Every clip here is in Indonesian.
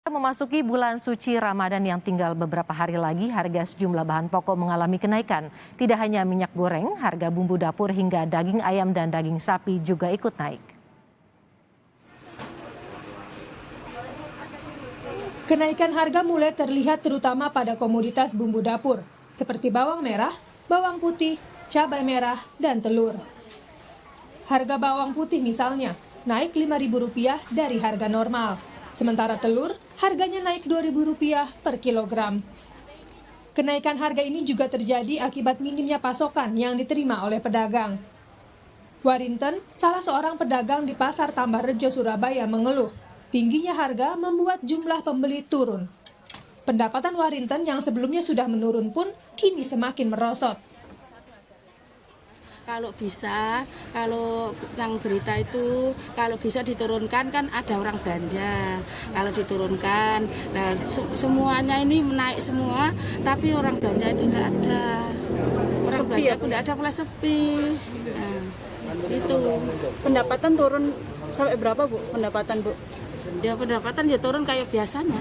Memasuki bulan suci Ramadan yang tinggal beberapa hari lagi, harga sejumlah bahan pokok mengalami kenaikan. Tidak hanya minyak goreng, harga bumbu dapur hingga daging ayam dan daging sapi juga ikut naik. Kenaikan harga mulai terlihat terutama pada komoditas bumbu dapur, seperti bawang merah, bawang putih, cabai merah, dan telur. Harga bawang putih misalnya naik Rp5.000 dari harga normal. Sementara telur harganya naik Rp2.000 per kilogram. Kenaikan harga ini juga terjadi akibat minimnya pasokan yang diterima oleh pedagang. Warinten, salah seorang pedagang di Pasar Tambarrejo, Surabaya mengeluh, tingginya harga membuat jumlah pembeli turun. Pendapatan Warinten yang sebelumnya sudah menurun pun kini semakin merosot. Kalau bisa, kalau yang berita itu, kalau bisa diturunkan kan ada orang belanja. Kalau diturunkan, nah semuanya ini menaik semua, tapi orang belanja itu tidak ada. Orang belanja itu tidak ada, mulai sepi. Nah, itu. Pendapatan turun sampai berapa, Bu? Pendapatan, Bu? Ya pendapatan ya turun kayak biasanya.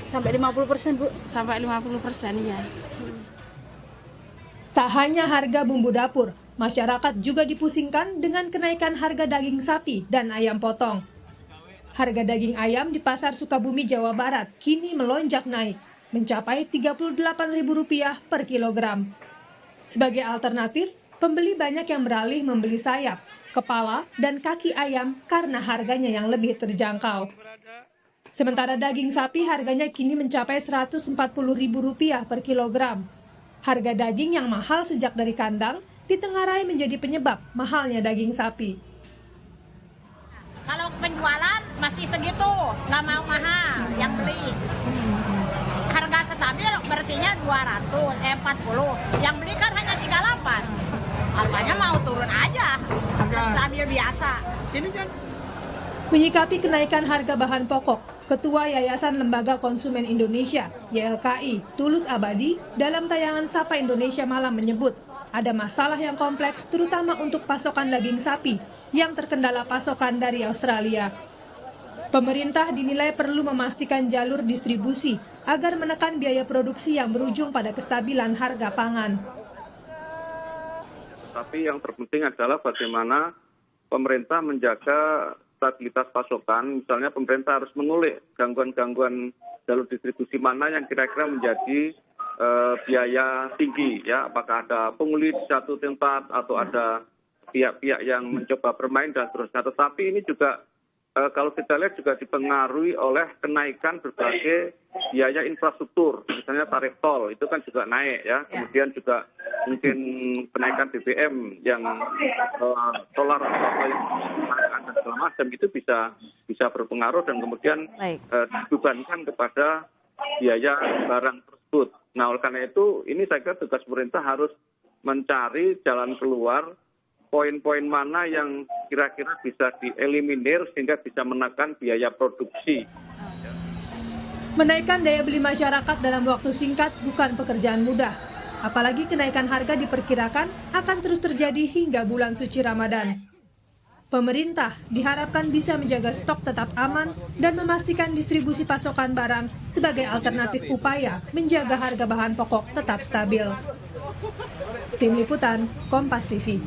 Sampai 50%, Bu? Sampai 50% ya. Tak hanya harga bumbu dapur, masyarakat juga dipusingkan dengan kenaikan harga daging sapi dan ayam potong. Harga daging ayam di Pasar Sukabumi, Jawa Barat kini melonjak naik, mencapai Rp38.000 per kilogram. Sebagai alternatif, pembeli banyak yang beralih membeli sayap, kepala, dan kaki ayam karena harganya yang lebih terjangkau. Sementara daging sapi harganya kini mencapai Rp140.000 per kilogram. Harga daging yang mahal sejak dari kandang ditengarai menjadi penyebab mahalnya daging sapi. Kalau penjualan masih segitu, nggak mau mahal yang beli. Harga stabil bersihnya 40, yang beli kan hanya 38. Harganya mau turun aja, stabil biasa. Ini kan. Menyikapi kenaikan harga bahan pokok, Ketua Yayasan Lembaga Konsumen Indonesia (YLKI) Tulus Abadi dalam tayangan Sapa Indonesia Malam menyebut ada masalah yang kompleks terutama untuk pasokan daging sapi yang terkendala pasokan dari Australia. Pemerintah dinilai perlu memastikan jalur distribusi agar menekan biaya produksi yang berujung pada kestabilan harga pangan. Tapi yang terpenting adalah bagaimana pemerintah menjaga stabilitas pasokan. Misalnya pemerintah harus mengulik gangguan-gangguan jalur distribusi mana yang kira-kira menjadi biaya tinggi, ya, apakah ada pungli di satu tempat atau ada pihak-pihak yang mencoba bermain dan seterusnya. Tetapi ini juga kalau kita lihat juga dipengaruhi oleh kenaikan berbagai biaya infrastruktur, misalnya tarif tol itu kan juga naik, ya. Kemudian juga mungkin kenaikan BBM yang solar dan segala macam itu bisa berpengaruh dan kemudian dibebankan kepada biaya barang tersebut. Nah, oleh karena itu, ini saya kira tugas pemerintah harus mencari jalan keluar, poin-poin mana yang kira-kira bisa dieliminir sehingga bisa menekan biaya produksi. Menaikkan daya beli masyarakat dalam waktu singkat bukan pekerjaan mudah. Apalagi kenaikan harga diperkirakan akan terus terjadi hingga bulan suci Ramadan. Pemerintah diharapkan bisa menjaga stok tetap aman dan memastikan distribusi pasokan barang sebagai alternatif upaya menjaga harga bahan pokok tetap stabil. Tim Liputan, Kompas TV.